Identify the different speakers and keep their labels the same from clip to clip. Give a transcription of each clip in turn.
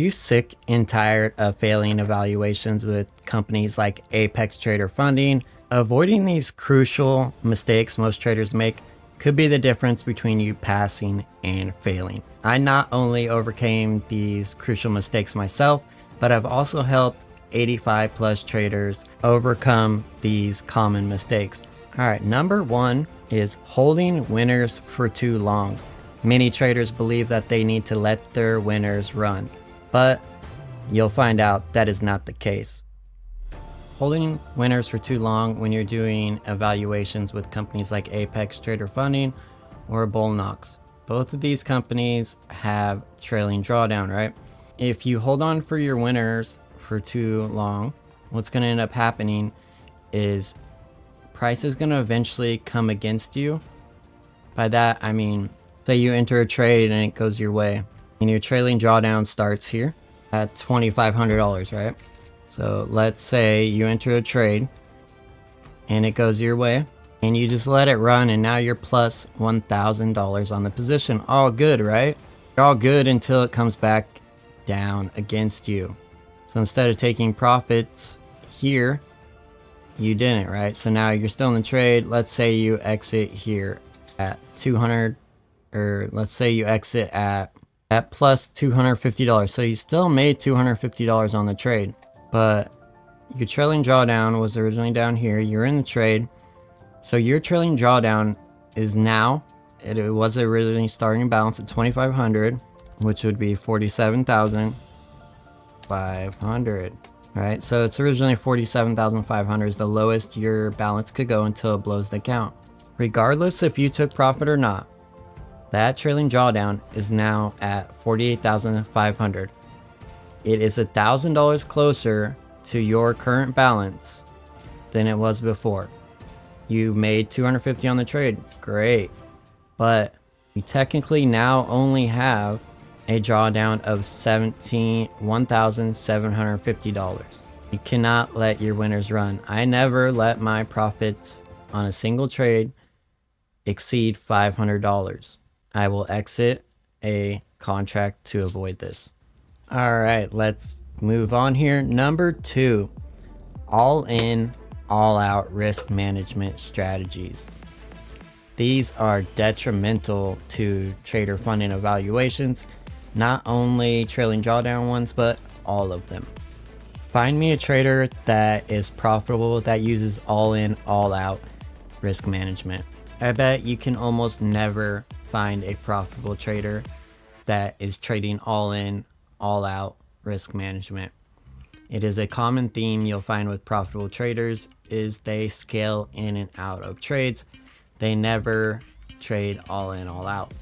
Speaker 1: you sick and tired of failing evaluations with companies like Apex Trader Funding? Avoiding these crucial mistakes most traders make could be the difference between you passing and failing. I not only overcame these crucial mistakes myself, but I've also helped 85 plus traders overcome these common mistakes. All right, number one is holding winners for too long. Many traders believe that they need to let their winners run, but you'll find out that is not the case. Holding winners for too long when you're doing evaluations with companies like Apex Trader Funding or Bullnox. Both of these companies have trailing drawdown, right? If you hold on for your winners for too long, what's going to end up happening is price is going to eventually come against you. By that, I mean, say you enter a trade and it goes your way, and your trailing drawdown starts here at $2,500, right? So let's say you enter a trade and it goes your way and you just let it run, and now you're plus $1,000 on the position. All good, right? You're all good until it comes back down against you. So instead of taking profits here, you didn't, right? So now you're still in the trade. Let's say you exit here at 200, or let's say you exit at plus $250. So you still made $250 on the trade, but your trailing drawdown was originally down here. You're in the trade. So your trailing drawdown is now, it was originally starting balance at 2,500, which would be 47,500, right? So it's originally 47,500 is the lowest your balance could go until it blows the account. Regardless if you took profit or not, that trailing drawdown is now at 48,500. It is $1,000 closer to your current balance than it was before. You made 250 on the trade, great, but you technically now only have a drawdown of $1,750. You cannot let your winners run. I never let my profits on a single trade exceed $500. I will exit a contract to avoid this. All right, let's move on here. Number two, all in, all out risk management strategies. These are detrimental to trader funding evaluations, not only trailing drawdown ones, but all of them. Find me a trader that is profitable that uses all in, all out risk management. I bet you can almost never find a profitable trader that is trading all in, all out risk management. It is a common theme you'll find with profitable traders is they scale in and out of trades. They never trade all in, all out.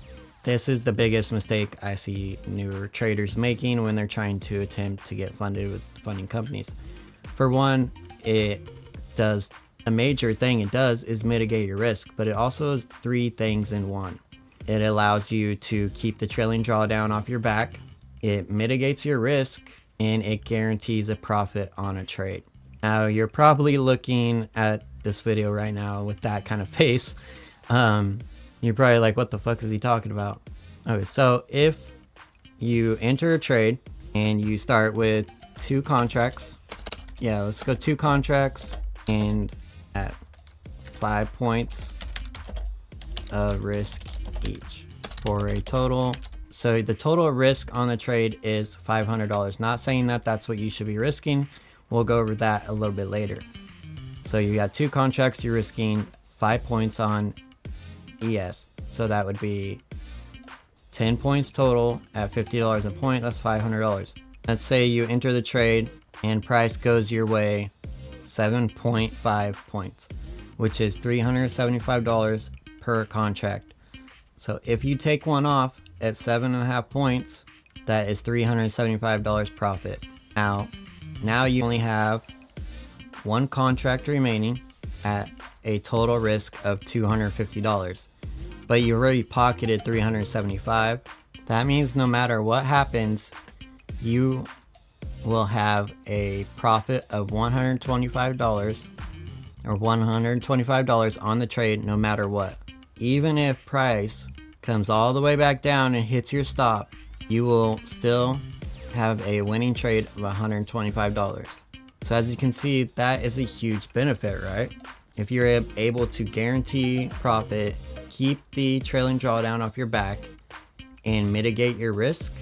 Speaker 1: This is the biggest mistake I see newer traders making when they're trying to attempt to get funded with funding companies. For one, a major thing it does is mitigate your risk, but it also is three things in one. It allows you to keep the trailing drawdown off your back. It mitigates your risk, and it guarantees a profit on a trade. Now, you're probably looking at this video right now with that kind of face. You're probably like, what the fuck is he talking about? Okay, so if you enter a trade and you start with 2 contracts, yeah, let's go 2 contracts and at 5 points of risk each for a total. So the total risk on the trade is $500. Not saying that that's what you should be risking. We'll go over that a little bit later. So you got 2 contracts, you're risking 5 points on ES. So that would be 10 points total at $50 a point. That's $500. Let's say you enter the trade and price goes your way 7.5 points, which is $375 per contract. So if you take one off at 7.5 points, that is $375 profit. Now you only have 1 contract remaining at a total risk of $250, but you already pocketed $375. That means no matter what happens, you will have a profit of $125 or $125 on the trade no matter what. Even if price comes all the way back down and hits your stop, you will still have a winning trade of $125. So as you can see, that is a huge benefit, right? If you're able to guarantee profit, keep the trailing drawdown off your back, and mitigate your risk,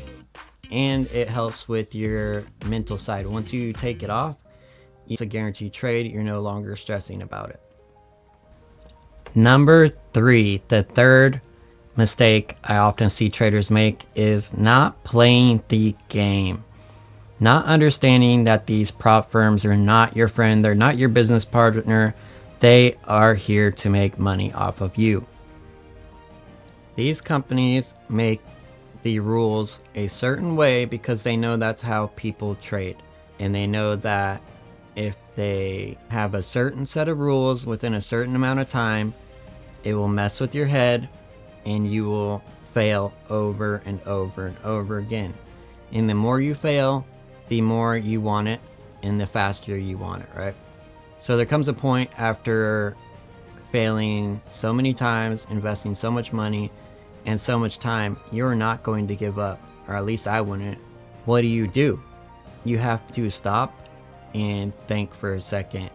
Speaker 1: and it helps with your mental side. Once you take it off, it's a guaranteed trade. You're no longer stressing about it. Number 3, the third mistake I often see traders make is not playing the game. Not understanding that these prop firms are not your friend, they're not your business partner, they are here to make money off of you. These companies make the rules a certain way because they know that's how people trade. And they know that if they have a certain set of rules within a certain amount of time, it will mess with your head and you will fail over and over and over again. And the more you fail, the more you want it and the faster you want it, right? So there comes a point after failing so many times, investing so much money and so much time, you're not going to give up, or at least I wouldn't. What do? You have to stop and think for a second.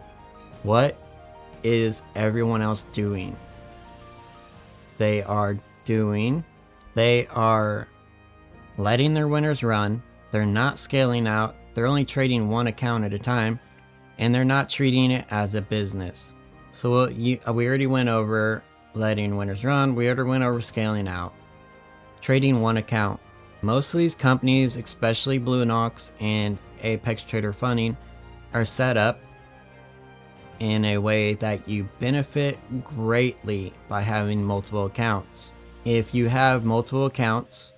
Speaker 1: What is everyone else doing? They are letting their winners run. They're not scaling out. They're only trading one account at a time, and they're not treating it as a business. So we already went over letting winners run. We already went over scaling out. Trading one account. Most of these companies, especially Blue Knox and Apex Trader Funding, are set up in a way that you benefit greatly by having multiple accounts. If you have multiple accounts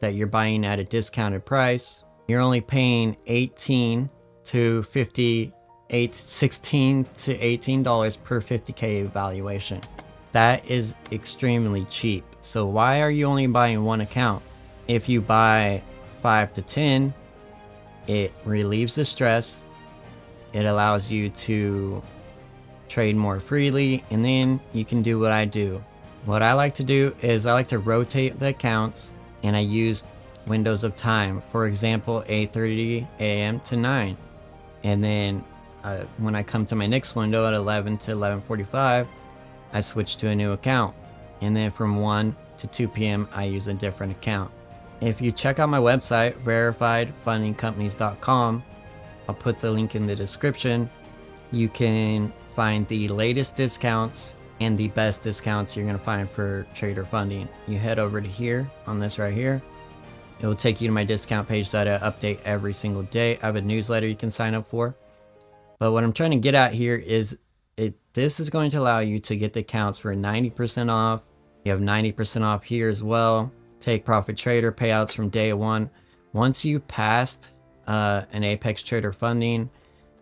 Speaker 1: that you're buying at a discounted price, you're only paying $16 to $18 per 50K valuation. That is extremely cheap. So why are you only buying one account? If you buy 5 to 10, it relieves the stress. It allows you to trade more freely, and then you can do what I do. What I like to do is I like to rotate the accounts, and I use windows of time. For example, 8:30 a.m. to 9. And then when I come to my next window at 11 to 11:45, I switch to a new account. And then from 1 to 2 p.m., I use a different account. If you check out my website, verifiedfundingcompanies.com, I'll put the link in the description. You can find the latest discounts and the best discounts you're going to find for trader funding. You head over to here on this right here. It will take you to my discount page that I update every single day. I have a newsletter you can sign up for. But what I'm trying to get at here is this is going to allow you to get the accounts for 90% off. You have 90% off here as well. Take profit trader payouts from day one. Once you passed an Apex Trader Funding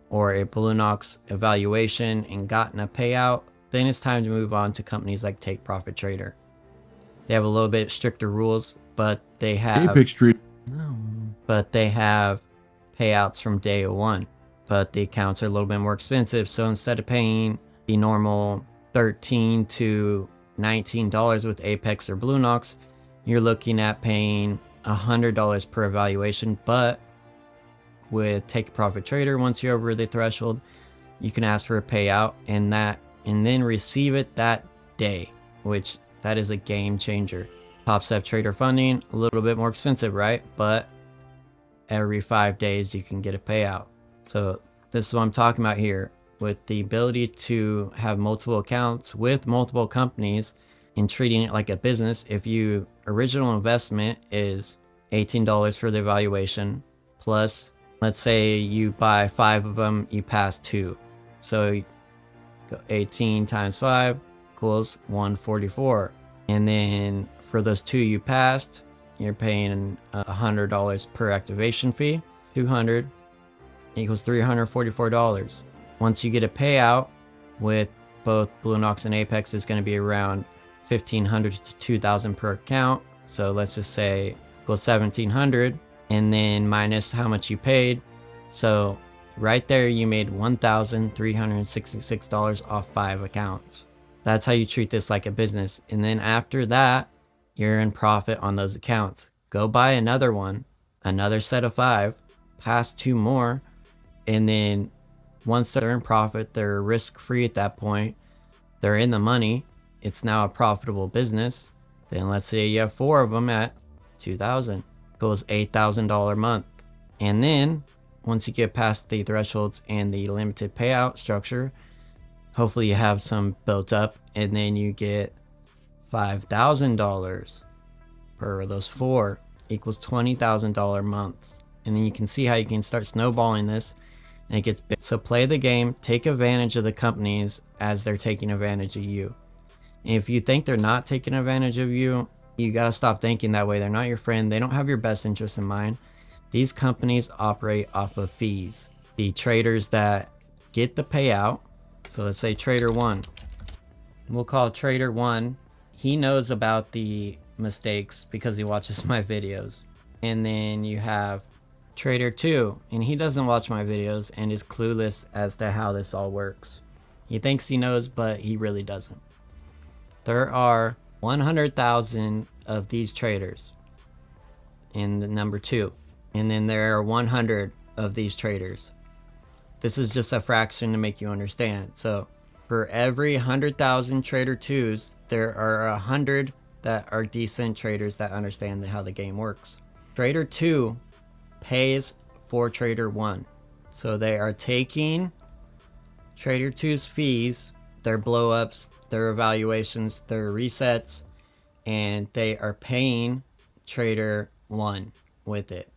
Speaker 1: or a Blue Knox evaluation and gotten a payout, then it's time to move on to companies like Take Profit Trader. They have a little bit stricter rules, but they have payouts from day one. But the accounts are a little bit more expensive. So instead of paying the normal $13 to $19 with Apex or Blue Knox, you're looking at paying $100 per evaluation. But with Take a Profit Trader, once you're over the threshold, you can ask for a payout and then receive it that day, which that is a game changer. Topstep Trader Funding, a little bit more expensive, right? But every 5 days you can get a payout. So this is what I'm talking about here, with the ability to have multiple accounts with multiple companies and treating it like a business. If your original investment is $18 for the evaluation, plus let's say you buy 5 of them, you pass 2. So 18 times 5 equals 144. And then for those 2 you passed, you're paying $100 per activation fee. 200 equals $344. Once you get a payout with both Blue Knox and Apex, is going to be around $1,500 to $2,000 per account. So let's just say equals $1,700, and then minus how much you paid. So right there, you made $1,366 off 5 accounts. That's how you treat this like a business. And then after that, you're in profit on those accounts. Go buy another one another set of 5, pass 2 more, and then once they're in profit, they're risk-free at that point, they're in the money, it's now a profitable business. Then let's say you have 4 of them at 2,000, goes $8,000 a month. And then once you get past the thresholds and the limited payout structure, hopefully you have some built up, and then you get $5,000 per those 4 equals $20,000 months. And then you can see how you can start snowballing this, and it gets big. So play the game, take advantage of the companies as they're taking advantage of you. And if you think they're not taking advantage of you, you gotta stop thinking that way. They're not your friend. They don't have your best interest in mind. These companies operate off of fees. The traders that get the payout, so let's say trader 1, we'll call trader 1, he knows about the mistakes because he watches my videos. And then you have trader 2, and he doesn't watch my videos and is clueless as to how this all works. He thinks he knows, but he really doesn't. There are 100,000 of these traders in the number 2, and then there are 100 of these traders. This is just a fraction to make you understand. So for every 100,000 trader 2s, there are 100 that are decent traders that understand how the game works. Trader 2 pays for trader 1. So they are taking trader 2's fees, their blow-ups, their evaluations, their resets, and they are paying trader 1 with it.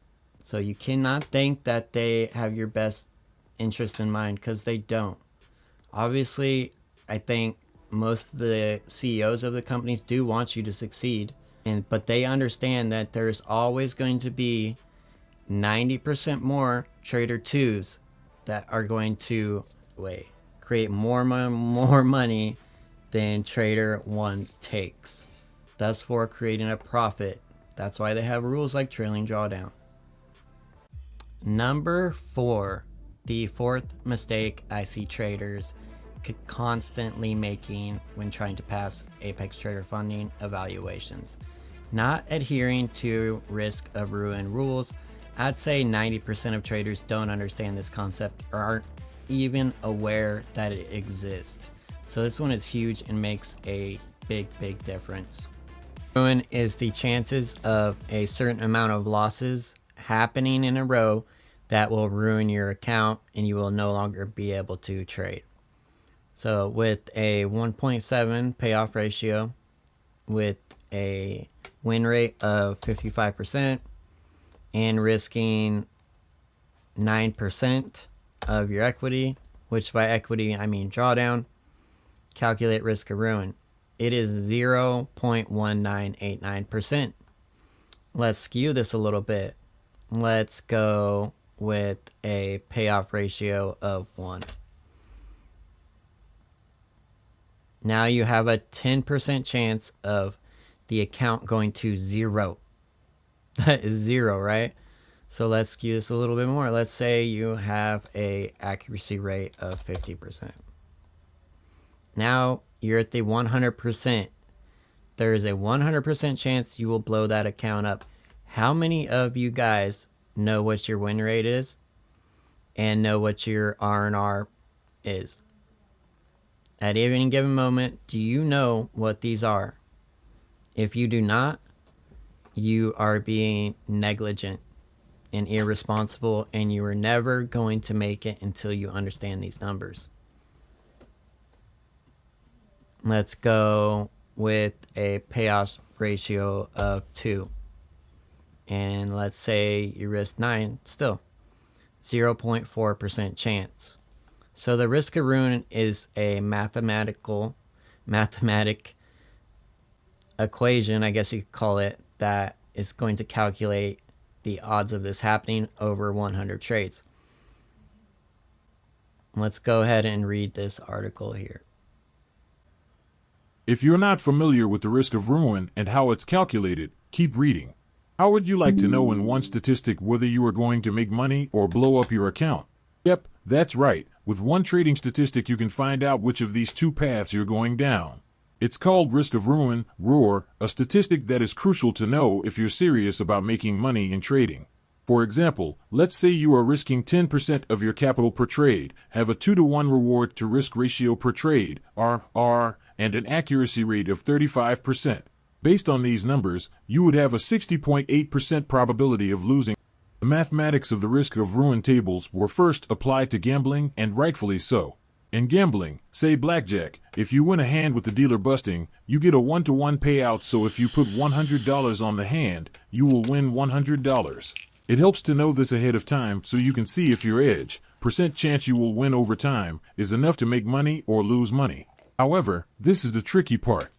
Speaker 1: So you cannot think that they have your best interest in mind, because they don't. Obviously, I think most of the CEOs of the companies do want you to succeed, but they understand that there's always going to be 90% more trader 2s that are going to create more money than trader 1 takes, thus for creating a profit. That's why they have rules like trailing drawdown. Number 4, the 4th mistake I see traders constantly making when trying to pass Apex Trader funding evaluations: not adhering to risk of ruin rules. I'd say 90% of traders don't understand this concept or aren't even aware that it exists. So this one is huge and makes a big difference. Ruin is the chances of a certain amount of losses happening in a row that will ruin your account and you will no longer be able to trade. So with a 1.7 payoff ratio, with a win rate of 55%, and risking 9% of your equity, which by equity I mean drawdown, calculate risk of ruin. It is 0.1989%. Let's skew this a little bit. Let's go with a payoff ratio of 1. Now you have a 10% chance of the account going to 0. That is 0, right? So let's skew this a little bit more. Let's say you have a accuracy rate of 50%. Now you're at the 100%. There is a 100% chance you will blow that account up. How many of you guys know what your win rate is and know what your R&R is? At any given moment, do you know what these are? If you do not, you are being negligent and irresponsible, and you are never going to make it until you understand these numbers. Let's go with a payoff ratio of 2. And let's say you risk 9, still 0.4% chance. So the risk of ruin is a mathematic equation, I guess you could call it, that is going to calculate the odds of this happening over 100 trades. Let's go ahead and read this article here.
Speaker 2: If you're not familiar with the risk of ruin and how it's calculated, keep reading. How would you like to know in one statistic whether you are going to make money or blow up your account? Yep, that's right. With one trading statistic, you can find out which of these 2 paths you're going down. It's called risk of ruin, ROAR, a statistic that is crucial to know if you're serious about making money in trading. For example, let's say you are risking 10% of your capital per trade, have a 2-to-1 reward to risk ratio per trade, RR, and an accuracy rate of 35%. Based on these numbers, you would have a 60.8% probability of losing. The mathematics of the risk of ruin tables were first applied to gambling, and rightfully so. In gambling, say blackjack, if you win a hand with the dealer busting, you get a 1-to-1 payout, so if you put $100 on the hand, you will win $100. It helps to know this ahead of time so you can see if your edge, percent chance you will win over time, is enough to make money or lose money. However, this is the tricky part.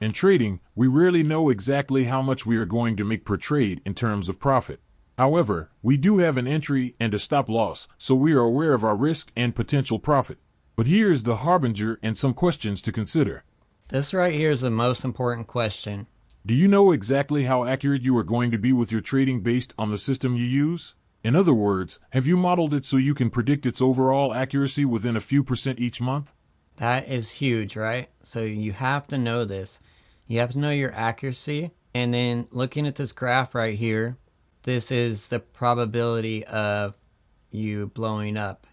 Speaker 2: In trading, we rarely know exactly how much we are going to make per trade in terms of profit. However, we do have an entry and a stop loss, so we are aware of our risk and potential profit. But here is the harbinger and some questions to consider.
Speaker 1: This right here is the most important question.
Speaker 2: Do you know exactly how accurate you are going to be with your trading based on the system you use? In other words, have you modeled it so you can predict its overall accuracy within a few percent each month?
Speaker 1: That is huge, right? So you have to know this. You have to know your accuracy. And then looking at this graph right here, this is the probability of you blowing up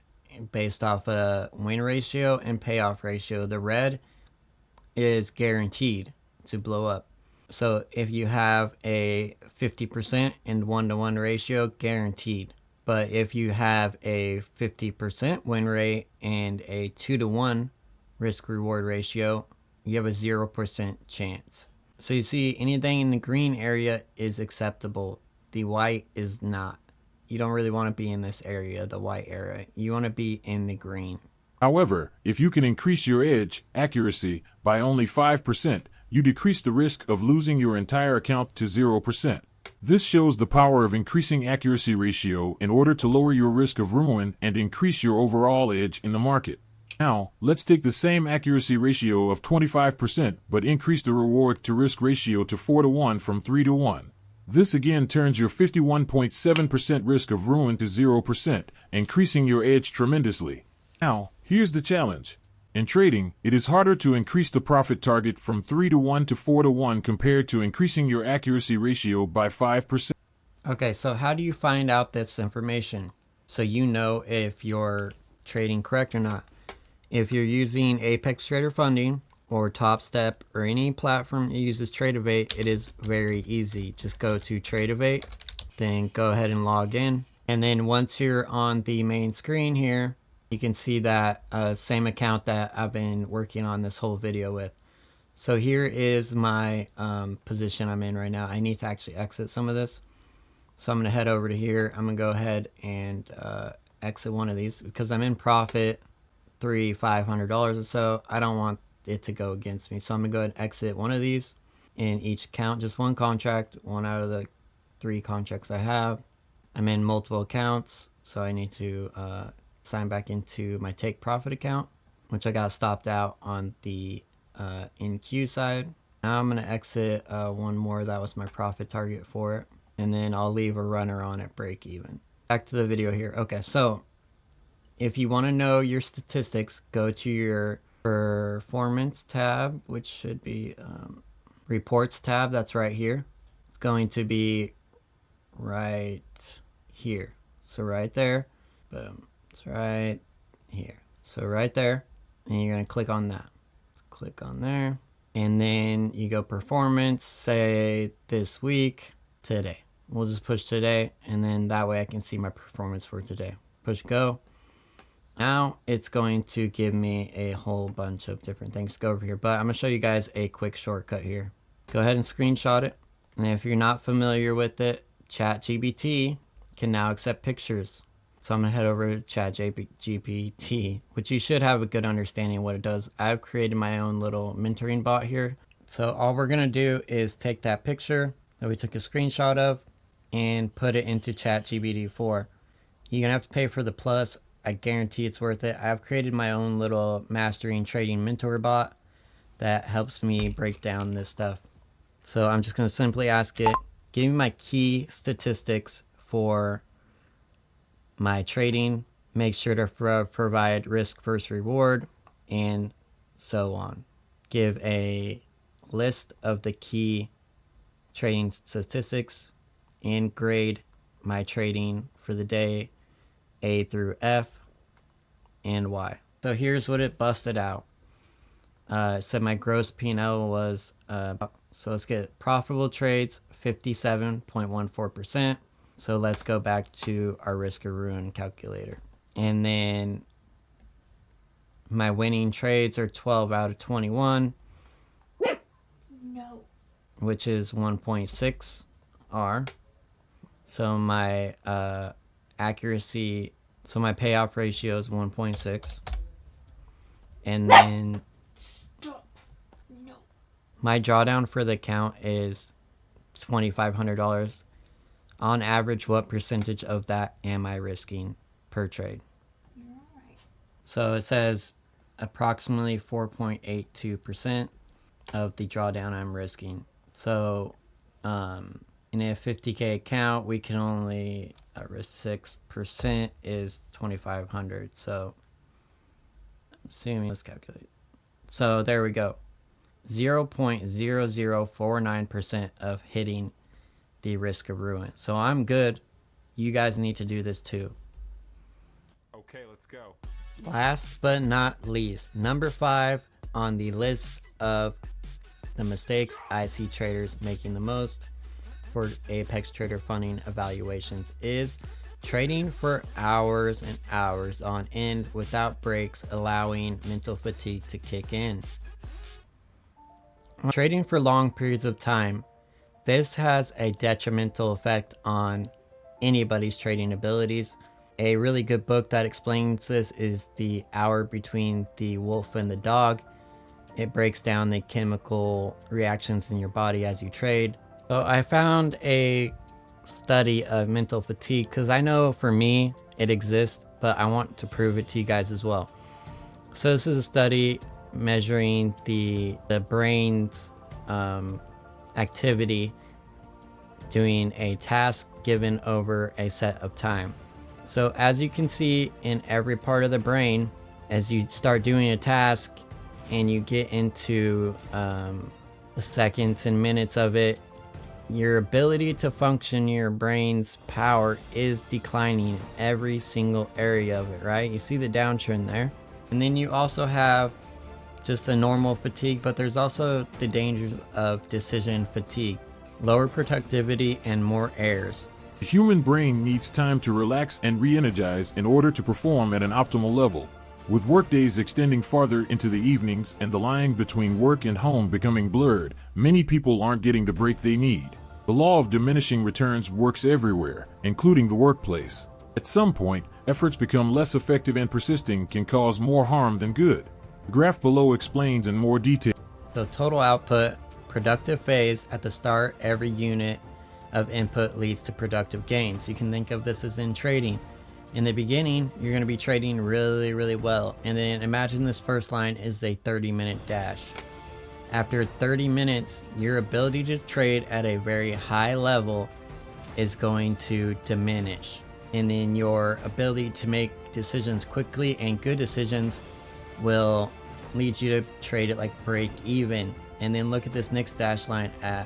Speaker 1: based off a win ratio and payoff ratio. The red is guaranteed to blow up. So if you have a 50% and 1-to-1 ratio, guaranteed. But if you have a 50% win rate and a 2-to-1 risk reward ratio, you have a 0% chance. So you see, anything in the green area is acceptable. The white is not. You don't really want to be in this area, the white area. You want to be in the green.
Speaker 2: However, if you can increase your edge, accuracy, by only 5%, you decrease the risk of losing your entire account to 0%. This shows the power of increasing accuracy ratio in order to lower your risk of ruin and increase your overall edge in the market. Now, let's take the same accuracy ratio of 25% but increase the reward to risk ratio to 4-to-1 from 3-to-1. This again turns your 51.7% risk of ruin to 0%, increasing your edge tremendously. Now, here's the challenge. In trading, it is harder to increase the profit target from 3-to-1 to 4-to-1 compared to increasing your accuracy ratio by 5%.
Speaker 1: Okay, so how do you find out this information so you know if you're trading correct or not? If you're using Apex Trader Funding or topstep or any platform that uses Tradeovate, it is very easy. Just go to Tradeovate, then go ahead and log in. And then once you're on the main screen here, you can see that same account that I've been working on this whole video with. So here is my position I'm in right now. I need to actually exit some of this. So I'm going to head over to here. I'm going to go ahead and exit one of these because I'm in profit, $500 or so. I don't want it to go against me. So I'm going to go ahead and exit one of these in each account, just one contract, one out of the 3 contracts I have. I'm in multiple accounts, so I need to sign back into my take profit account, which I got stopped out on the NQ side. Now I'm going to exit one more. That was my profit target for it. And then I'll leave a runner on at break even. Back to the video here. Okay, so if you want to know your statistics, go to your performance tab, which should be reports tab. That's right here. It's going to be right here. So right there. Boom. It's right here. So right there. And you're going to click on that. Let's click on there. And then you go performance, say this week, today. We'll just push today. And then that way I can see my performance for today. Push go. Now it's going to give me a whole bunch of different things to go over here. But I'm going to show you guys a quick shortcut here. Go ahead and screenshot it. And if you're not familiar with it, ChatGPT can now accept pictures. So I'm going to head over to ChatGPT, which you should have a good understanding of what it does. I've created my own little mentoring bot here. So all we're going to do is take that picture that we took a screenshot of and put it into ChatGPT-4. You're going to have to pay for the plus. I guarantee it's worth it. I've created my own little mastering trading mentor bot that helps me break down this stuff. So I'm just going to simply ask it, give me my key statistics for my trading, make sure to provide risk versus reward, and so on. Give a list of the key trading statistics and grade my trading for the day, A through F and Y. So here's what it busted out. It said my gross P&L was, so let's get profitable trades, 57.14%. So let's go back to our risk or ruin calculator. And then my winning trades are 12 out of 21.
Speaker 3: No.
Speaker 1: Which is 1.6 R. So my accuracy, so my payoff ratio is 1.6. And then
Speaker 3: Stop. No.
Speaker 1: my drawdown for the account is $2,500. On average, what percentage of that am I risking per trade?
Speaker 3: You're right.
Speaker 1: So it says approximately 4.82% of the drawdown I'm risking. So in a 50K account, we can only risk 6% is 2,500. So assuming, let's calculate. So there we go. 0.0049% of hitting the risk of ruin. So I'm good. You guys need to do this too.
Speaker 4: Okay, let's go.
Speaker 1: Last but not least, number 5 on the list of the mistakes I see traders making the most for Apex Trader funding evaluations is trading for hours and hours on end without breaks, allowing mental fatigue to kick in. Trading for long periods of time, this has a detrimental effect on anybody's trading abilities. A really good book that explains this is The Hour Between the Wolf and the Dog. It breaks down the chemical reactions in your body as you trade. So I found a study of mental fatigue because I know for me it exists, but I want to prove it to you guys as well. So this is a study measuring the brain's activity doing a task given over a set of time. So as you can see in every part of the brain, as you start doing a task and you get into the seconds and minutes of it, your ability to function, your brain's power is declining in every single area of it, right? You see the downtrend there. And then you also have just the normal fatigue, but there's also the dangers of decision fatigue, lower productivity, and more errors.
Speaker 2: The human brain needs time to relax and re-energize in order to perform at an optimal level. With workdays extending farther into the evenings and the line between work and home becoming blurred, many people aren't getting the break they need. The law of diminishing returns works everywhere, including the workplace. At some point, efforts become less effective and persisting can cause more harm than good. The graph below explains in more detail.
Speaker 1: So total output, productive phase at the start, every unit of input leads to productive gains. You can think of this as in trading. In the beginning, you're going to be trading really, really well. And then imagine this first line is a 30-minute dash. After 30 minutes, your ability to trade at a very high level is going to diminish. And then your ability to make decisions quickly and good decisions will lead you to trade at like break even. And then look at this next dash line at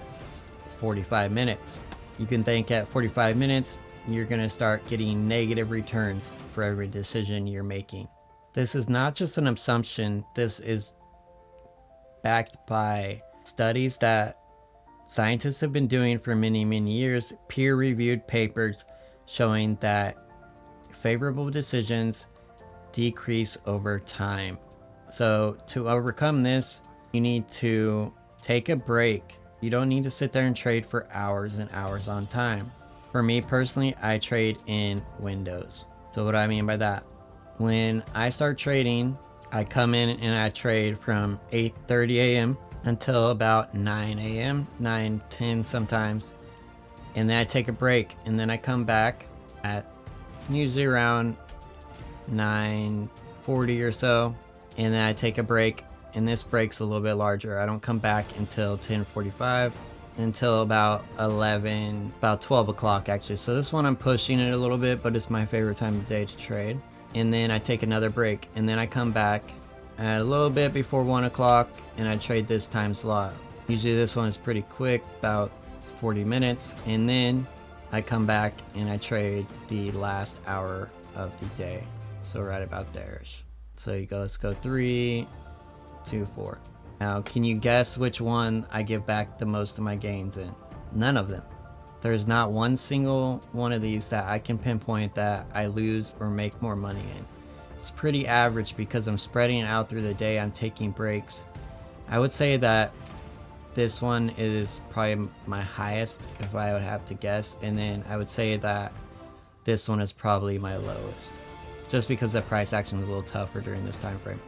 Speaker 1: 45 minutes. You can think at 45 minutes, you're going to start getting negative returns for every decision you're making. This is not just an assumption. This is backed by studies that scientists have been doing for many, many years, peer-reviewed papers showing that favorable decisions decrease over time. So to overcome this, you need to take a break. You don't need to sit there and trade for hours and hours on time. For me personally, I trade in windows. So what do I mean by that? When I start trading, I come in and I trade from 8:30 a.m. until about 9 a.m., 9:10 sometimes. And then I take a break and then I come back at usually around 9:40 or so. And then I take a break, and this break's a little bit larger. I don't come back until 10:45 until about 11, about 12 o'clock actually. So this one I'm pushing it a little bit, but it's my favorite time of day to trade. And then I take another break, and then I come back at a little bit before 1 o'clock, and I trade this time slot. Usually this one is pretty quick, about 40 minutes. And then I come back and I trade the last hour of the day. So right about there. So you go, let's go 3, 2, 4. Now, can you guess which one I give back the most of my gains in? None of them. There's not one single one of these that I can pinpoint that I lose or make more money in. It's pretty average because I'm spreading it out through the day. I'm taking breaks. I would say that this one is probably my highest if I would have to guess, and then I would say that this one is probably my lowest, just because the price action is a little tougher during this time frame.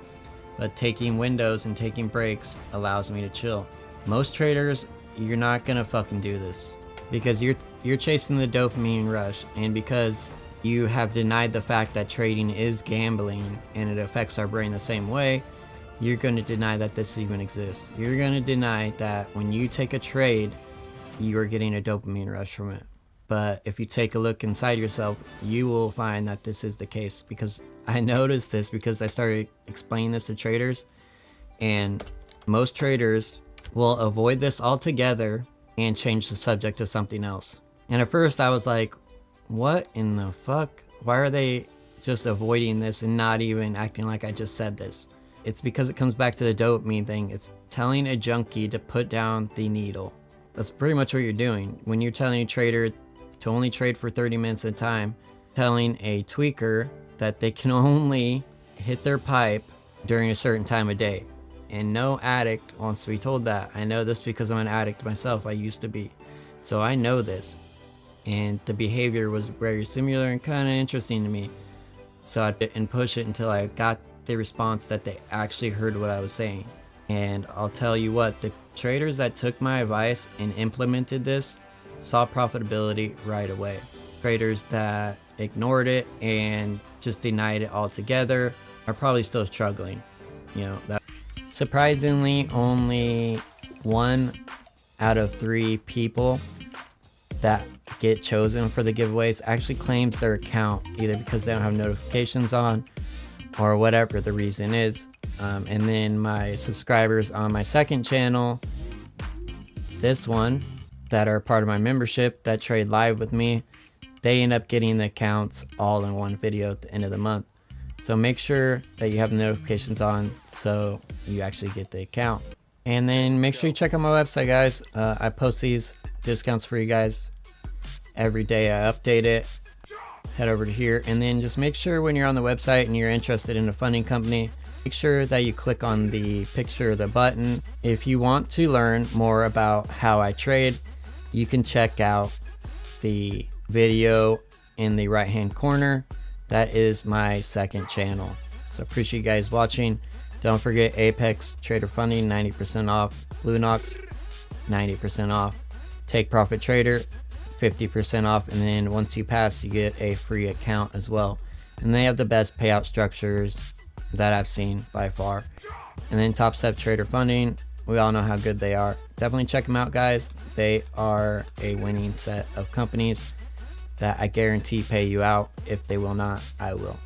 Speaker 1: But taking windows and taking breaks allows me to chill. Most traders, you're not gonna fucking do this because you're chasing the dopamine rush, and because you have denied the fact that trading is gambling and it affects our brain the same way, you're going to deny that this even exists. You're going to deny that when you take a trade, you are getting a dopamine rush from it. But if you take a look inside yourself, you will find that this is the case, because I noticed this because I started explaining this to traders, and most traders will avoid this altogether and change the subject to something else. And at first I was like, what in the fuck? Why are they just avoiding this and not even acting like I just said this? It's because it comes back to the dopamine thing. It's telling a junkie to put down the needle. That's pretty much what you're doing. When you're telling a trader to only trade for 30 minutes at a time, telling a tweaker that they can only hit their pipe during a certain time of day. And no addict wants to be told that. I know this because I'm an addict myself. I used to be. So I know this. And the behavior was very similar and kind of interesting to me. So I didn't push it until I got the response that they actually heard what I was saying. And I'll tell you what, the traders that took my advice and implemented this saw profitability right away. Traders that ignored it and just denied it altogether are probably still struggling. You know, that surprisingly, only 1 out of 3 people that get chosen for the giveaways actually claims their account, either because they don't have notifications on or whatever the reason is. And then my subscribers on my second channel, this one, that are part of my membership that trade live with me, they end up getting the accounts all in one video at the end of the month. So make sure that you have the notifications on so you actually get the account. And then make sure you check out my website, guys. I post these discounts for you guys every day. I update it. Head over to here, and then just make sure when you're on the website and you're interested in a funding company, make sure that you click on the picture of the button. If you want to learn more about how I trade, you can check out the video in the right hand corner. That is my second channel. So appreciate you guys watching. Don't forget Apex Trader Funding, 90% off. Blue Knox, 90% off. Take Profit Trader, 50% off, and then once you pass, you get a free account as well. And they have the best payout structures that I've seen by far. And then topstep Trader Funding, we all know how good they are. Definitely check them out, guys. They are a winning set of companies that I guarantee pay you out. If they will not, I will.